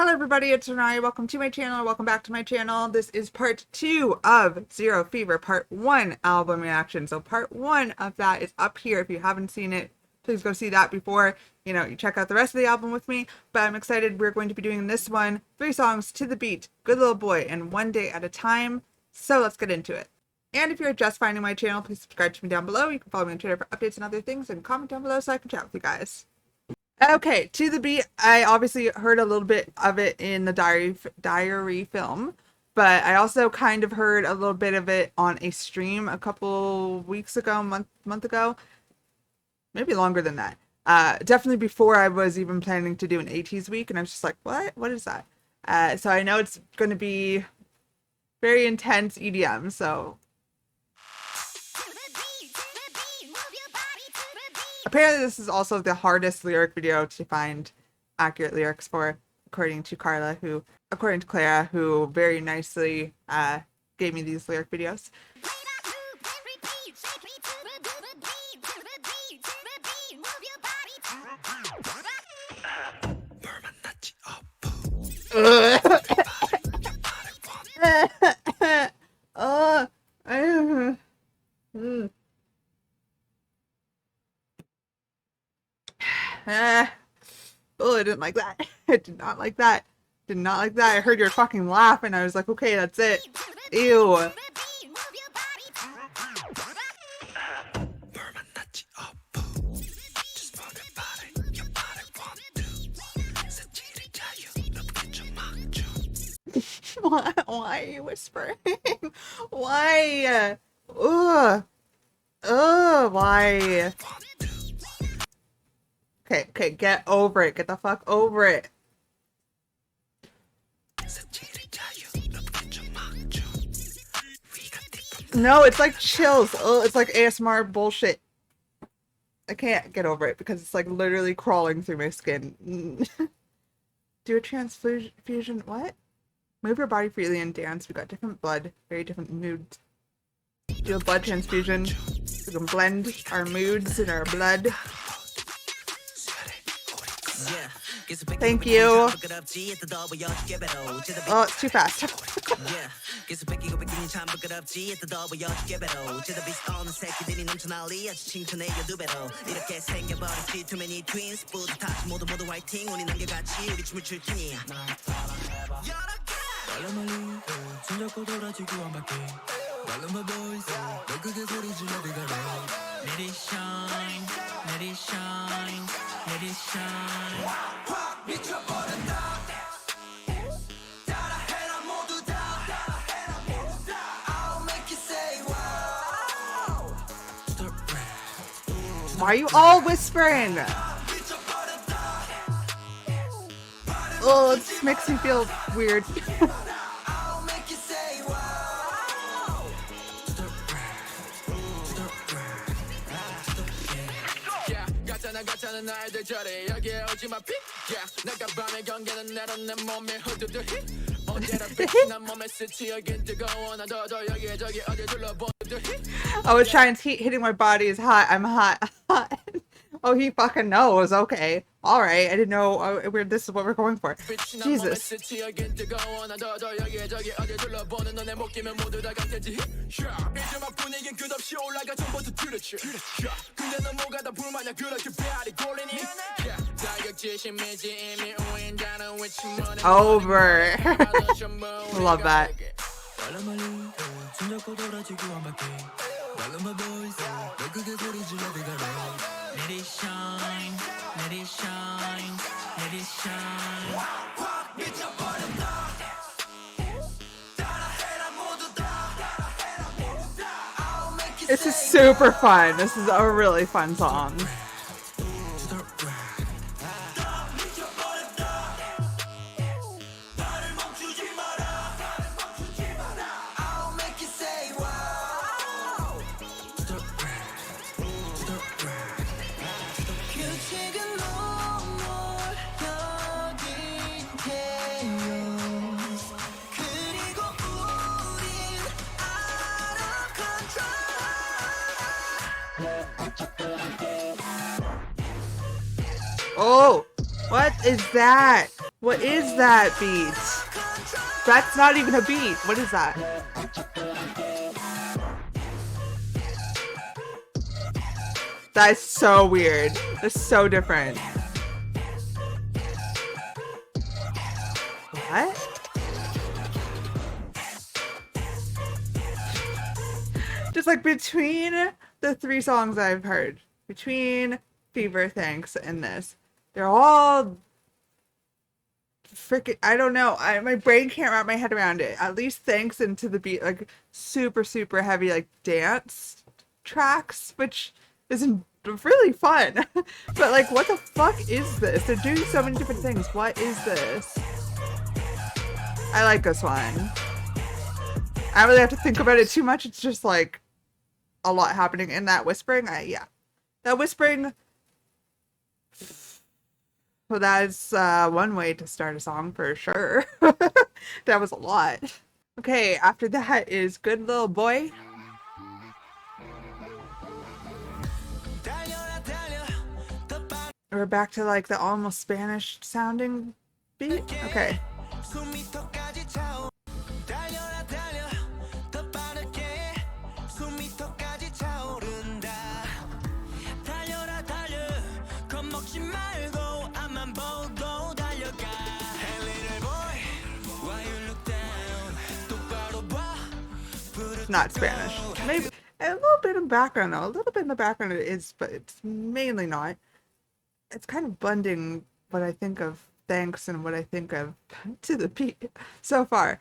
Hello everybody, it's Renaya. Welcome to my channel, or welcome back to my channel. This is part 2 of Zero Fever, part 1 album reaction. So part 1 of that is up here. If you haven't seen it, please go see that before, you check out the rest of the album with me. But I'm excited. We're going to be doing this one, 3 songs to the beat, Good Little Boy, and One Day at a Time. So let's get into it. And if you're just finding my channel, please subscribe to me down below. You can follow me on Twitter for updates and other things, and comment down below so I can chat with you guys. Okay, to the beat. I obviously heard a little bit of it in the diary film, but I also kind of heard a little bit of it on a stream a couple weeks ago, month ago, maybe longer than that. Definitely before I was even planning to do an ATEEZ week, and I was just like, what is that? So I know it's going to be very intense EDM, so apparently this is also the hardest lyric video to find accurate lyrics for, according to Clara, who very nicely gave me these lyric videos. Oh, I didn't like that. I did not like that. Did not like that. I heard your fucking laugh and I was like, okay, that's it. Ew. Why are you whispering? Why? Ugh. Ugh, why? Okay, get over it. Get the fuck over it. No, it's like chills. Oh, it's like ASMR bullshit. I can't get over it because it's like literally crawling through my skin. Do a transfusion. What? Move your body freely and dance. We got different blood, very different moods. Do a blood transfusion. We can blend our moods and our blood. Thank you. Oh, it's too fast. Let it shine, let it shine, let it shine. Why are you all whispering? Oh, it makes me feel weird. Oh, it's trying to hitting my body is hot. I'm hot. Oh, he fucking knows. Okay. All right. I didn't know this is what we're going for. Jesus. Over. Love that. Let it shine, let it shine, let it shine. This is super fun. This is a really fun song. Oh, what is that? What is that beat? That's not even a beat. What is that? That's so weird. That's so different. What? Just like between the three songs I've heard, between Fever, Thanks, and this, they're all freaking, I don't know. My brain can't wrap my head around it. At least Thanks into the beat, like super, super heavy, like dance tracks, which isn't really fun. But like, what the fuck is this? They're doing so many different things. What is this? I like this one. I don't really have to think about it too much. It's just like a lot happening in that whispering. Yeah, that whispering. Well, that's one way to start a song for sure. That was a lot. Okay, after that is Good Little Boy. We're back to like the almost Spanish sounding beat. Okay. Not Spanish. Maybe a little bit in the background though. A little bit in the background it is, but it's mainly not. It's kind of blending what I think of Thanks and what I think of To the Beat so far.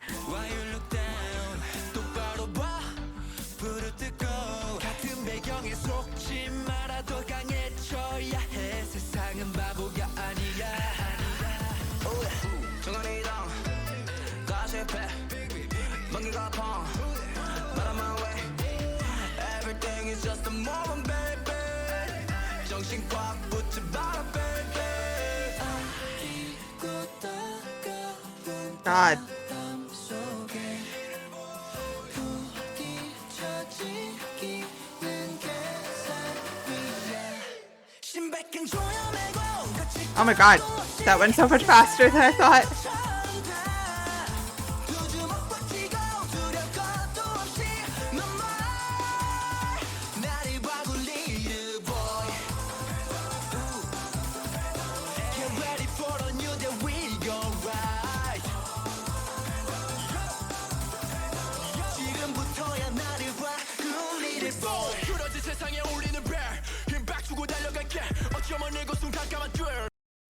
God. Oh my god, that went so much faster than I thought.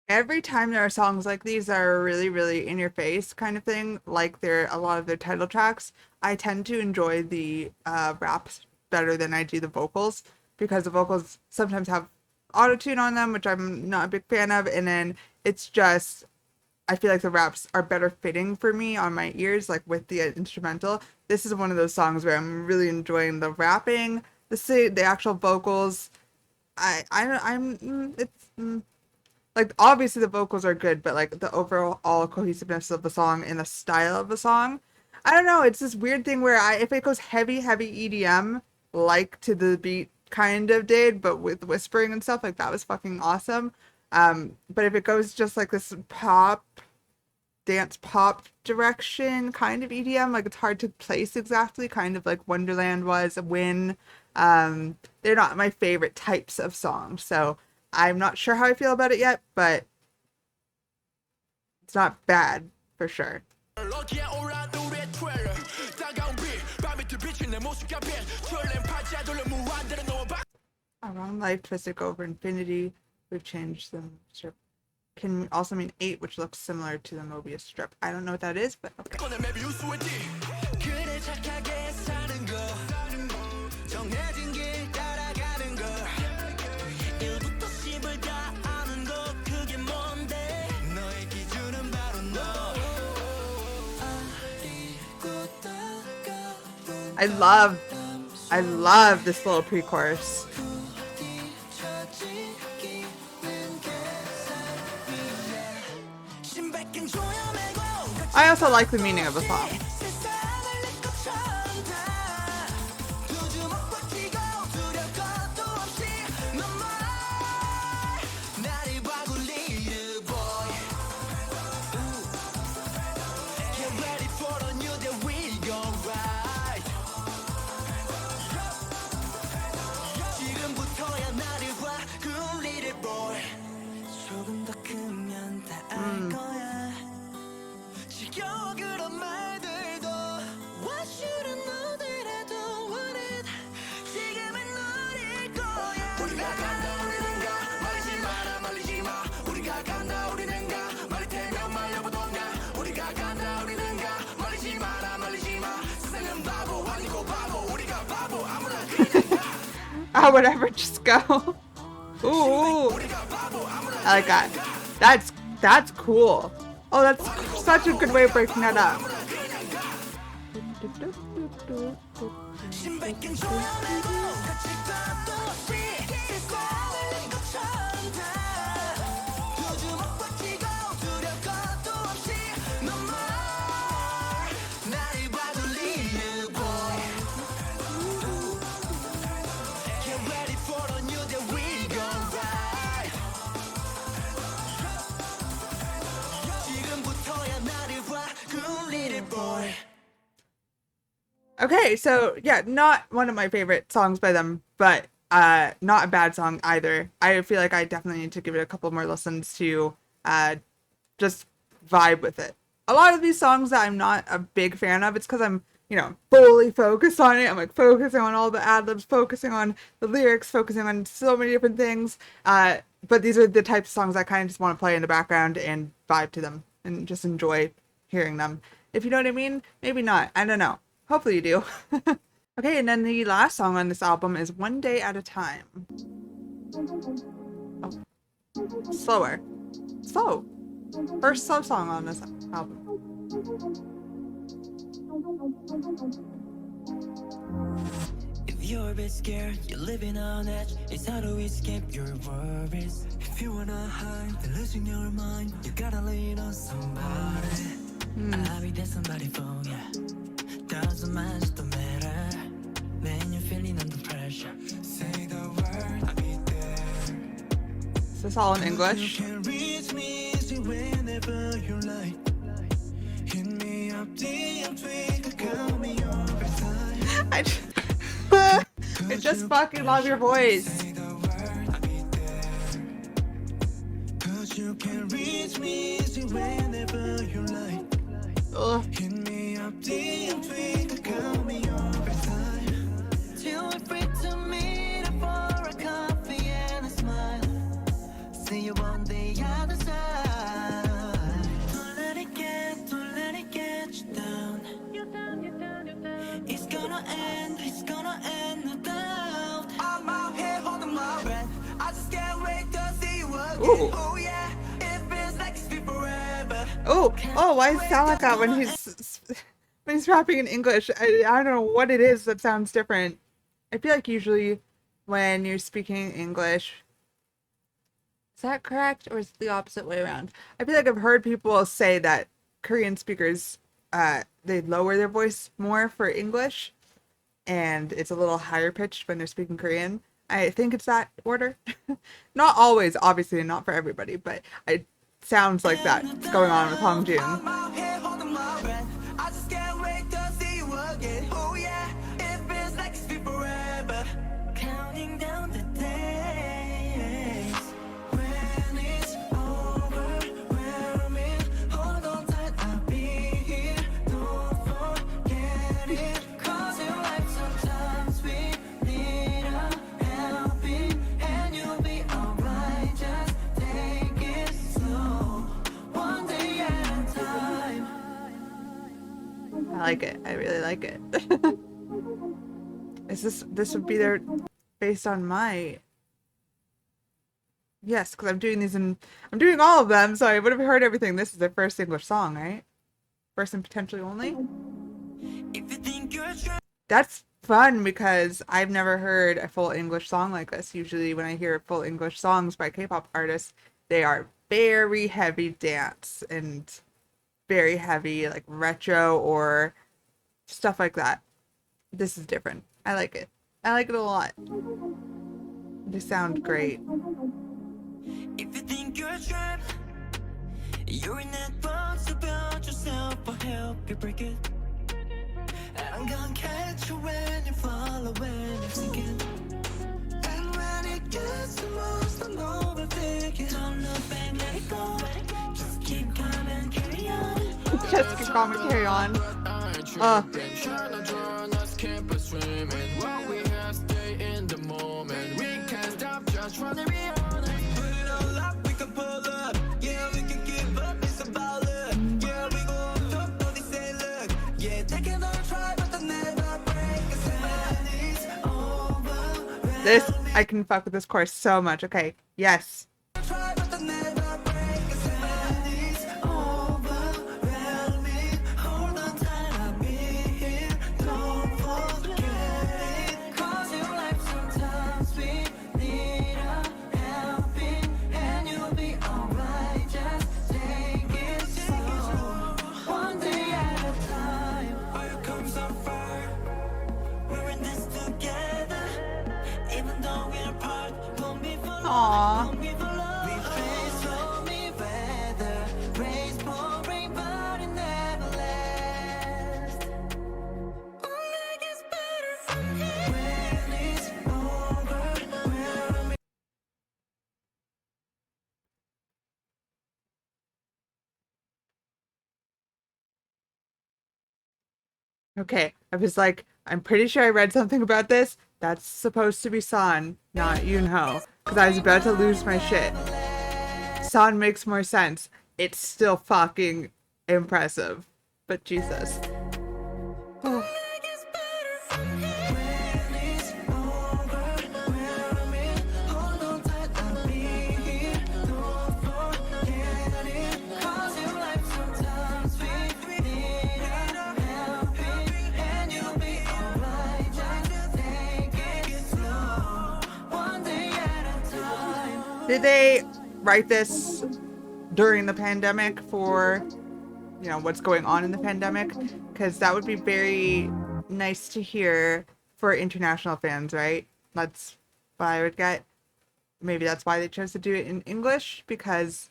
Every time there are songs like these that are really, really in your face kind of thing, like they're a lot of their title tracks, I tend to enjoy the raps better than I do the vocals, because the vocals sometimes have auto-tune on them, which I'm not a big fan of, and then it's just, I feel like the raps are better fitting for me on my ears, like with the instrumental. This is one of those songs where I'm really enjoying the rapping, the actual vocals. Like obviously the vocals are good, but like the overall cohesiveness of the song and the style of the song, I don't know. It's this weird thing where if it goes heavy, heavy EDM, like To the Beat kind of did, but with whispering and stuff, like that was fucking awesome. But if it goes just like this dance pop direction, kind of EDM, like it's hard to place exactly, kind of like Wonderland was, Win. They're not my favorite types of songs, so I'm not sure how I feel about it yet, but it's not bad for sure. A wrong life, twisted over infinity. We've changed them. Can also mean 8, which looks similar to the Mobius strip. I don't know what that is, but okay. I love this little pre-chorus. I also like the meaning of the song. Oh, whatever, just go. Ooh, I like that. That's cool. Oh, that's such a good way of breaking that up. Okay, so yeah, not one of my favorite songs by them, but not a bad song either. I feel like I definitely need to give it a couple more listens to just vibe with it. A lot of these songs that I'm not a big fan of, it's because I'm, fully focused on it. I'm like focusing on all the ad libs, focusing on the lyrics, focusing on so many different things. But these are the types of songs I kind of just want to play in the background and vibe to them and just enjoy hearing them. If you know what I mean, maybe not. I don't know. Hopefully you do. Okay, and then the last song on this album is One Day at a Time. Oh, slower. Slow. First slow song on this album. If you're a bit scared, you're living on edge. It's how to escape your worries. If you wanna hide, then losing your mind, you gotta lean on somebody. I'll be there somebody for ya. Doesn't matter, don't matter. When you're feeling under pressure, say the word, I'll be there. Is this all in English? You can reach me easy whenever you like. Hit me up, DM, tweet, call me over time. I just fucking love your voice. Say the word, I'll be there. 'Cause you can reach me easy whenever you like. Ugh. Hit me up, DM, tweet, call me over time. Till we're free to meet up for a coffee and a smile. See you on the other side. Don't let it get you down. It's gonna end, no doubt. I'm out here holding my breath. I just can't wait to see you again. Ooh. Oh yeah, it feels like it's been forever. Oh, why does it sound like that when he's rapping in English? I don't know what it is that sounds different. I feel like usually when you're speaking English, is that correct or is it the opposite way around? I feel like I've heard people say that Korean speakers they lower their voice more for English and it's a little higher pitched when they're speaking Korean. I think it's that order. Not always, obviously, not for everybody, but it sounds like that's going on with Hong Jun. I'm out here holding my breath. I just can't wait to see you again. Oh yeah, it feels like it's been forever. Counting down the days. When it's overwhelming, hold on tight, I'll be here. Don't forget it. 'Cause in life sometimes we need a helping, and you'll be alright. Just take it slow. One day at a time. I like it. I really like it. This would be their based on my yes, because I'm doing all of them, so I would have heard everything. This is their first English song, right? First and potentially only. If you think you're trying. That's fun because I've never heard a full English song like this. Usually when I hear full English songs by K-pop artists, they are very heavy dance and very heavy like retro or stuff like that. This is different. I like it. I like it a lot. They sound great. If you think you're trapped, you're in that box about yourself. I'll help you break it. I'm gonna catch you when you fall away, you're sinking. And when it gets the most, I'm overthinking. Don't look back, let it go. Just keep calm and carry on. Just keep calm and carry on. Put it all up, we can pull up. Yeah, we can give up, it's about luck. Yeah, we gon' talk, but they say look. Yeah, they can all try, but they'll never break us. When it's overwhelming, This, I can fuck with this chorus so much. Okay, yes. Try but they never break. It's it's overwhelming. Hold on tight, I'll be here. Don't forget it. 'Cause your life sometimes we need a helping, and you'll be alright. Just take it slow, one day at a time. Fire comes on fire. We're in this together, even though we're apart. Don't be for Aww. don't be for love. We face stormy weather, race pouring, but it never lasts. Only gets better from here. When it's overwhelming. Okay, I was like, I'm pretty sure I read something about this. That's supposed to be San, not Yunho. Because I was about to lose my shit. San makes more sense. It's still fucking impressive. But Jesus. Oh. Only gets better from here. When it's overwhelming. Hold on tight, I'll be here. Don't forget it. 'Cause your life sometimes we need a helping, and you'll be alright. Just take it slow, one day at a time. Did they write this during the pandemic for, you know, what's going on in the pandemic? Because that would be very nice to hear for international fans, right? That's what I would get. Maybe that's why they chose to do it in English, because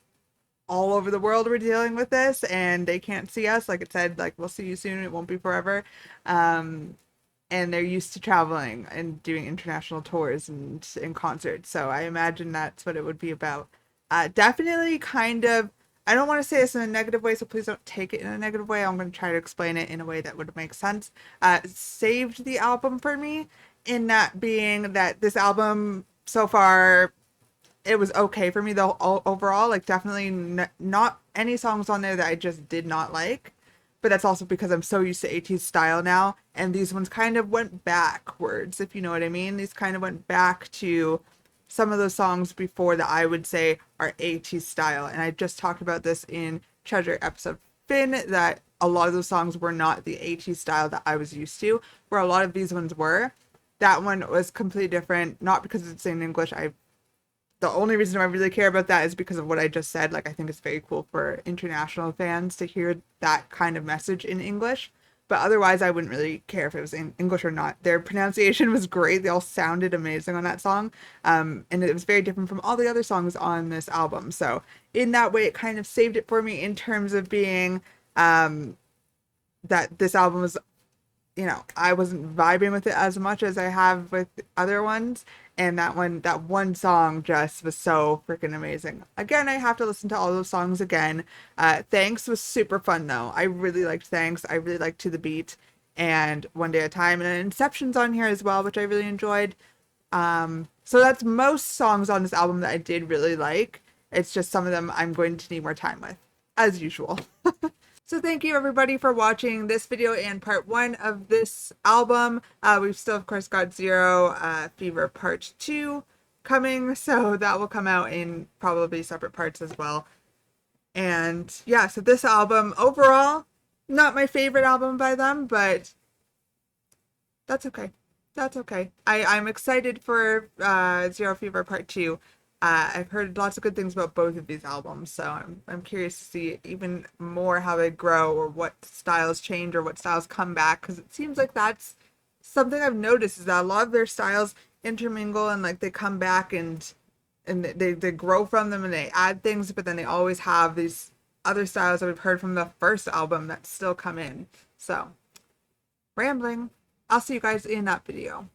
all over the world we're dealing with this and they can't see us. Like it said, like, we'll see you soon, it won't be forever. And they're used to traveling and doing international tours and concerts. So I imagine that's what it would be about. Definitely kind of, I don't want to say this in a negative way, so please don't take it in a negative way. I'm going to try to explain it in a way that would make sense. Saved the album for me, in that being that this album so far, it was okay for me though overall. Like definitely not any songs on there that I just did not like, but that's also because I'm so used to ATEEZ style now, and these ones kind of went backwards, if you know what I mean. These kind of went back to some of those songs before that I would say are ATEEZ style, and I just talked about this in Treasure episode Finn, that a lot of those songs were not the ATEEZ style that I was used to, where a lot of these ones were. That one was completely different, not because it's in English. The only reason I really care about that is because of what I just said. Like, I think it's very cool for international fans to hear that kind of message in English. But otherwise, I wouldn't really care if it was in English or not. Their pronunciation was great. They all sounded amazing on that song. And it was very different from all the other songs on this album. So in that way, it kind of saved it for me in terms of being that this album was, you know, I wasn't vibing with it as much as I have with other ones. And that one song just was so freaking amazing. Again, I have to listen to all those songs again. Thanks was super fun though. I really liked Thanks. I really liked To the Beat and One Day at a Time, and Inception's on here as well, which I really enjoyed. So that's most songs on this album that I did really like. It's just some of them I'm going to need more time with, as usual. So thank you everybody for watching this video and part 1 of this album. We've still of course got Zero Fever Part 2 coming, so that will come out in probably separate parts as well. And yeah, so this album overall, not my favorite album by them, but that's okay. That's okay. I'm excited for Zero Fever Part 2. I've heard lots of good things about both of these albums, so I'm curious to see even more how they grow, or what styles change, or what styles come back, because it seems like that's something I've noticed, is that a lot of their styles intermingle and like they come back and they grow from them and they add things, but then they always have these other styles that we've heard from the first album that still come in. So, rambling. I'll see you guys in that video.